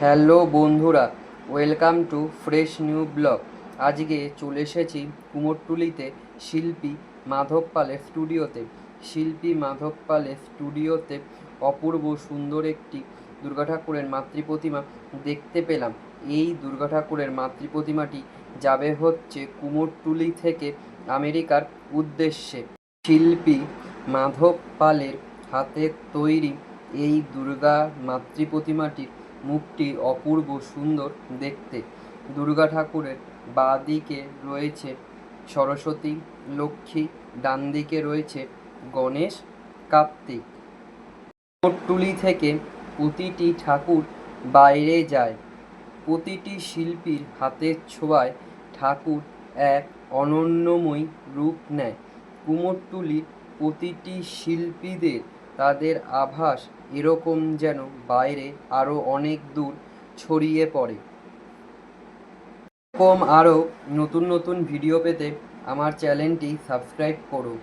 Hello বন্ধুরা, welcome to fresh new blog. আজকে চলে এসেছি কুমোরটুলিতে শিল্পী মাধব পালের স্টুডিওতে। শিল্পী মাধব পালের স্টুডিওতে অপূর্ব সুন্দর একটি দুর্গা ঠাকুরের মাতৃপ্রতিমা দেখতে পেলাম। এই দুর্গা ঠাকুরের মাতৃপ্রতিমাটি যাবে হচ্ছে কুমোরটুলি থেকে আমেরিকার উদ্দেশ্যে। শিল্পী মাধব পালের হাতে তৈরি এই দুর্গা মাতৃপ্রতিমাটির মুখটি অপূর্ব সুন্দর দেখতে। দুর্গা ঠাকুরের বাঁ দিকে রয়েছে সরস্বতী, লক্ষ্মী, ডান দিকে রয়েছে গণেশ, কার্তিক। কুমোরটুলি থেকে প্রতিটি ঠাকুর বাইরে যায়। প্রতিটি শিল্পীর হাতের ছোঁয়ায় ঠাকুর এক অনন্যময় রূপ নেয়। কুমোরটুলির প্রতিটি শিল্পীদের তাদের আভাস এরকম যেন বাইরে আরও অনেক দূর ছড়িয়ে পড়ে। এরকম আরও নতুন নতুন ভিডিও পেতে আমার চ্যানেলটি সাবস্ক্রাইব করো।